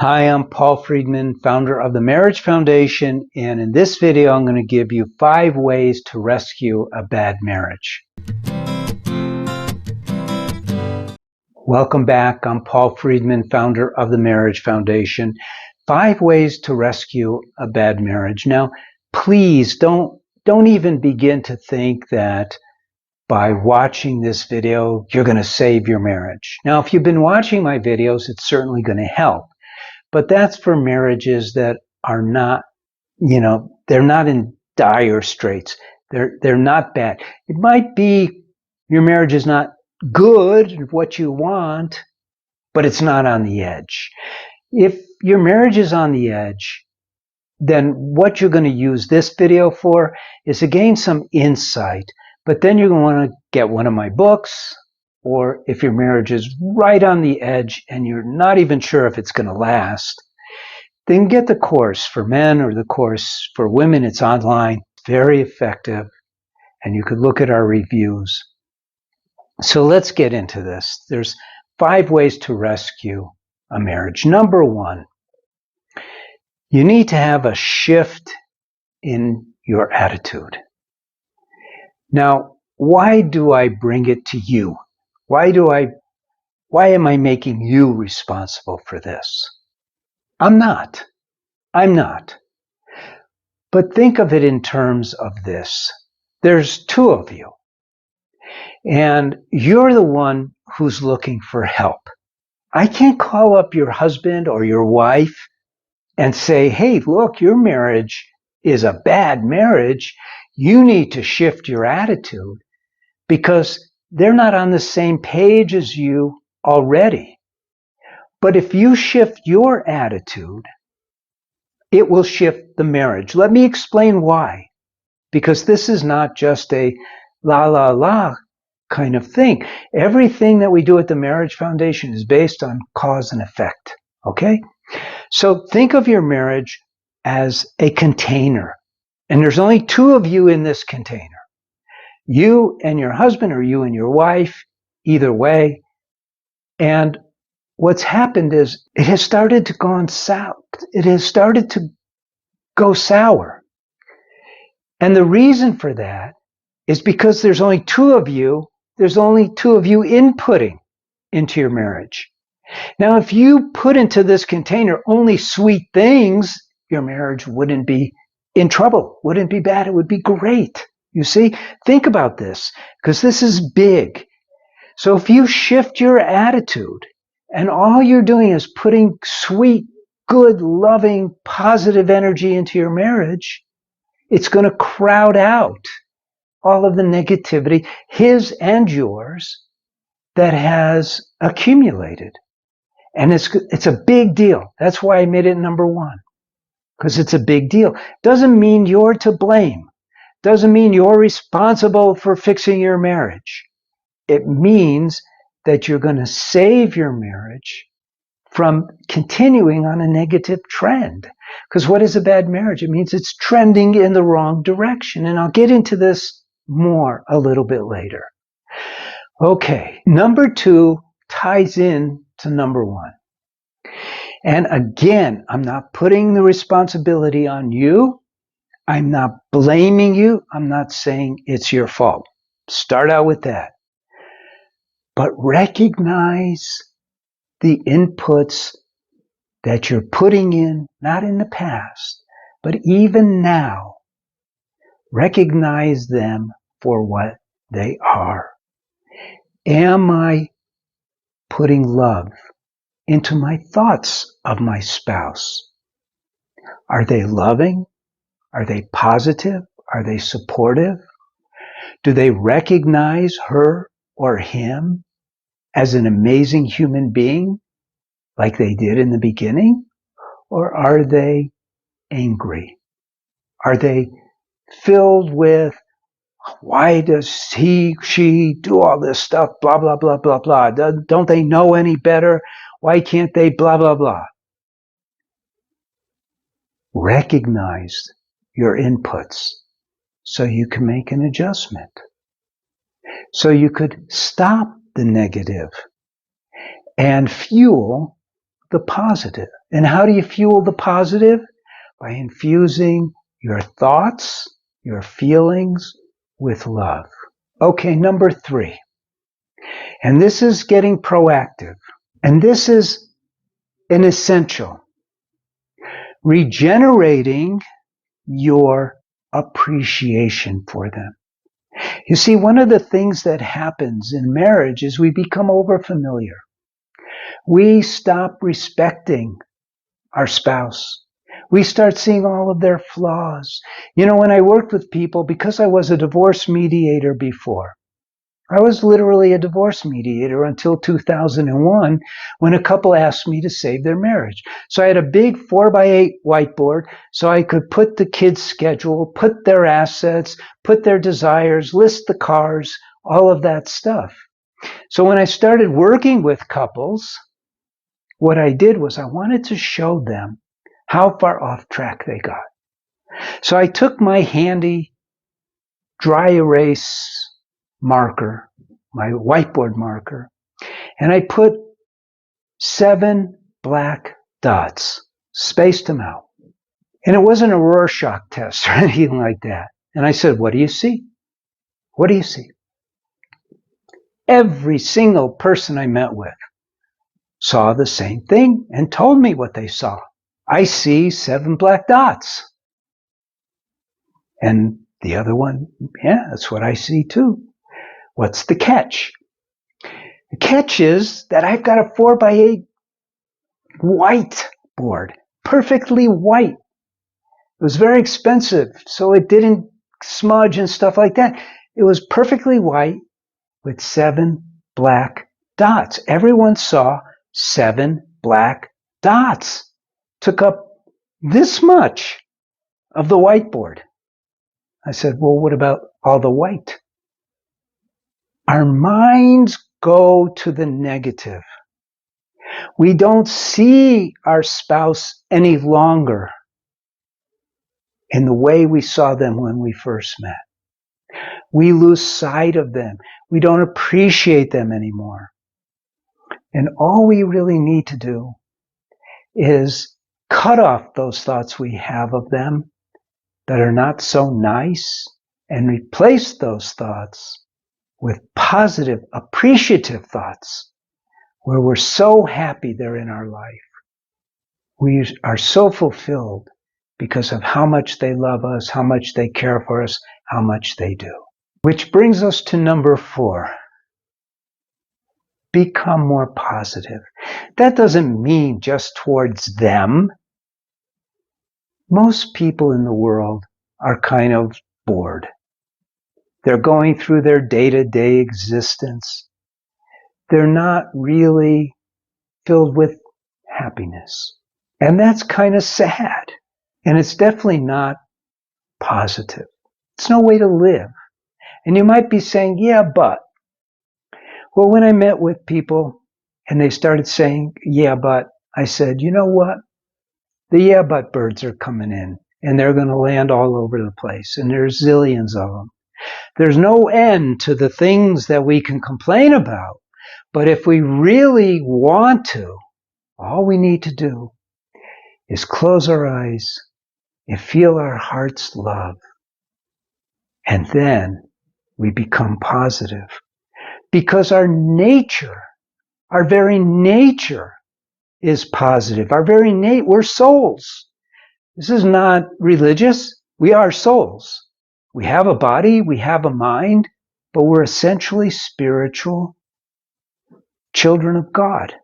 Hi, I'm Paul Friedman, founder of the Marriage Foundation, and in this video I'm going to give you 5 ways to rescue a bad marriage. Welcome back. I'm Paul Friedman, founder of the Marriage Foundation. 5 ways to rescue a bad marriage. Now, please don't even begin to think that by watching this video you're going to save your marriage. Now, if you've been watching my videos, it's certainly going to help. But that's for marriages that are not, they're not in dire straits. They're not bad. It might be your marriage is not good, what you want, but it's not on the edge. If your marriage is on the edge, then what you're going to use this video for is to gain some insight. But then you're going to want to get one of my books, or if your marriage is right on the edge and you're not even sure if it's going to last, then get the course for men or the course for women. It's online, very effective, and you could look at our reviews. So let's get into this. There's 5 ways to rescue a marriage. Number 1, you need to have a shift in your attitude. Now, why do I bring it to you? Why am I making you responsible for this? I'm not. But think of it in terms of this. There's 2 of you, and you're the one who's looking for help. I can't call up your husband or your wife and say, hey, look, your marriage is a bad marriage. You need to shift your attitude, because they're not on the same page as you already. But if you shift your attitude, it will shift the marriage. Let me explain why. Because this is not just a la la la kind of thing. Everything that we do at the Marriage Foundation is based on cause and effect. Okay? So think of your marriage as a container. And there's only 2 of you in this container. You and your husband, or you and your wife, either way. And what's happened is it has started to go sour. It has started to go sour. And the reason for that is because there's only 2 of you. There's only 2 of you inputting into your marriage. Now, if you put into this container only sweet things, your marriage wouldn't be in trouble, wouldn't be bad. It would be great. You see, think about this, because this is big. So if you shift your attitude and all you're doing is putting sweet, good, loving, positive energy into your marriage, it's going to crowd out all of the negativity, his and yours, that has accumulated. And it's a big deal. That's why I made it number 1, because it's a big deal. Doesn't mean you're to blame. Doesn't mean you're responsible for fixing your marriage. It means that you're going to save your marriage from continuing on a negative trend. Because what is a bad marriage? It means it's trending in the wrong direction. And I'll get into this more a little bit later. Okay, number 2 ties in to number 1. And again, I'm not putting the responsibility on you. I'm not blaming you. I'm not saying it's your fault. Start out with that. But recognize the inputs that you're putting in, not in the past, but even now. Recognize them for what they are. Am I putting love into my thoughts of my spouse? Are they loving? Are they positive? Are they supportive? Do they recognize her or him as an amazing human being like they did in the beginning? Or are they angry? Are they filled with, why does she do all this stuff, blah, blah, blah, blah, blah. Don't they know any better? Why can't they blah, blah, blah? Recognize your inputs so you can make an adjustment. So you could stop the negative and fuel the positive. And how do you fuel the positive? By infusing your thoughts, your feelings with love. Okay, number 3. And this is getting proactive. And this is an essential. Regenerating your appreciation for them. You see, one of the things that happens in marriage is we become overfamiliar. We stop respecting our spouse. We start seeing all of their flaws. You know, when I worked with people, because I was a divorce mediator before, I was literally a divorce mediator until 2001 when a couple asked me to save their marriage. So I had a big 4x8 whiteboard so I could put the kids' schedule, put their assets, put their desires, list the cars, all of that stuff. So when I started working with couples, what I did was I wanted to show them how far off track they got. So I took my handy dry erase marker, my whiteboard marker, and I put 7 black dots, spaced them out. And it wasn't a Rorschach test or anything like that. And I said, what do you see? What do you see? Every single person I met with saw the same thing and told me what they saw. I see 7 black dots. And the other one, yeah, that's what I see too. What's the catch? The catch is that I've got a 4x8 white board, perfectly white. It was very expensive, so it didn't smudge and stuff like that. It was perfectly white with 7 black dots. Everyone saw 7 black dots. Took up this much of the whiteboard. I said, well, what about all the white? Our minds go to the negative. We don't see our spouse any longer in the way we saw them when we first met. We lose sight of them. We don't appreciate them anymore. And all we really need to do is cut off those thoughts we have of them that are not so nice and replace those thoughts with positive, appreciative thoughts where we're so happy they're in our life. We are so fulfilled because of how much they love us, how much they care for us, how much they do. Which brings us to number 4. Become more positive. That doesn't mean just towards them. Most people in the world are kind of bored. They're going through their day-to-day existence. They're not really filled with happiness. And that's kind of sad. And it's definitely not positive. It's no way to live. And you might be saying, yeah, but. Well, when I met with people and they started saying, yeah, but, I said, you know what? The yeah, but birds are coming in and they're going to land all over the place. And there's zillions of them. There's no end to the things that we can complain about. But if we really want to, all we need to do is close our eyes and feel our heart's love. And then we become positive. Because our nature, our very nature is positive. We're souls. This is not religious. We are souls. We have a body, we have a mind, but we're essentially spiritual children of God.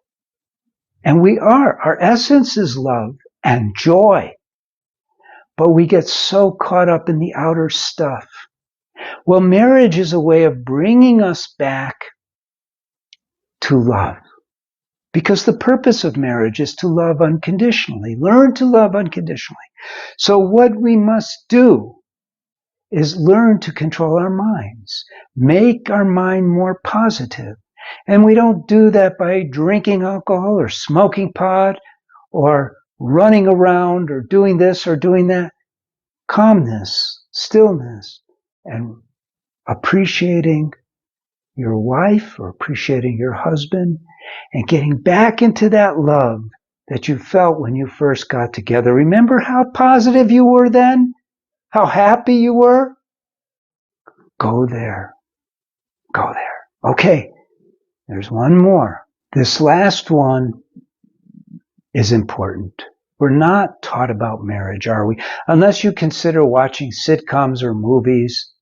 And our essence is love and joy. But we get so caught up in the outer stuff. Well, marriage is a way of bringing us back to love. Because the purpose of marriage is to love unconditionally. Learn to love unconditionally. So what we must do is learn to control our minds. Make our mind more positive. And we don't do that by drinking alcohol or smoking pot or running around or doing this or doing that. Calmness, stillness, and appreciating your wife or appreciating your husband and getting back into that love that you felt when you first got together. Remember how positive you were then? How happy you were? Go there. Go there. Okay, there's one more. This last one is important. We're not taught about marriage, are we? Unless you consider watching sitcoms or movies,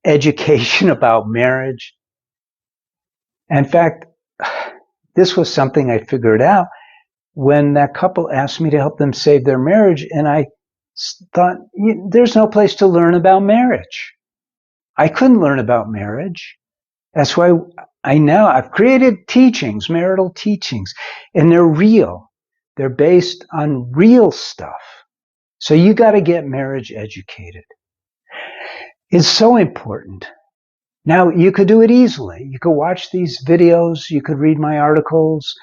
education about marriage. In fact, this was something I figured out when that couple asked me to help them save their marriage, and I thought, there's no place to learn about marriage. I couldn't learn about marriage. That's why I've created teachings, marital teachings, and they're real. They're based on real stuff. So you got to get marriage educated. It's so important. Now, you could do it easily. You could watch these videos. You could read my articles.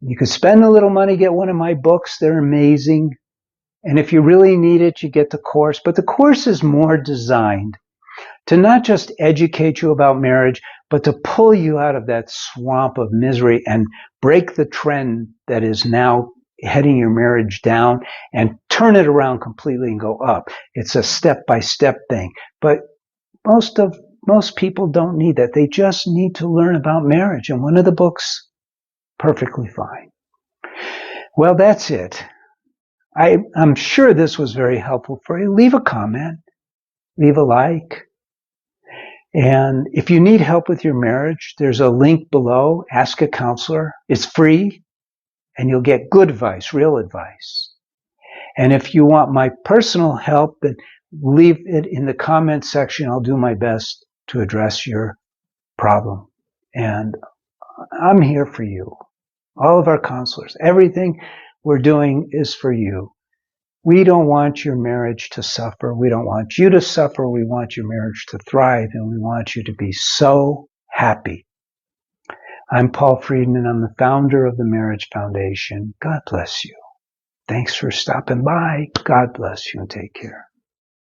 You could spend a little money, get one of my books. They're amazing. And if you really need it, you get the course. But the course is more designed to not just educate you about marriage, but to pull you out of that swamp of misery and break the trend that is now heading your marriage down and turn it around completely and go up. It's a step-by-step thing. But most people don't need that. They just need to learn about marriage. And one of the books, perfectly fine. Well, that's it. I'm sure this was very helpful for you. Leave a comment. Leave a like. And if you need help with your marriage, there's a link below. Ask a counselor. It's free, and you'll get good advice, real advice. And if you want my personal help, then leave it in the comment section. I'll do my best to address your problem. And I'm here for you. All of our counselors, everything we're doing is for you. We don't want your marriage to suffer. We don't want you to suffer. We want your marriage to thrive, and we want you to be so happy. I'm Paul Friedman. I'm the founder of the Marriage Foundation. God bless you. Thanks for stopping by. God bless you and take care.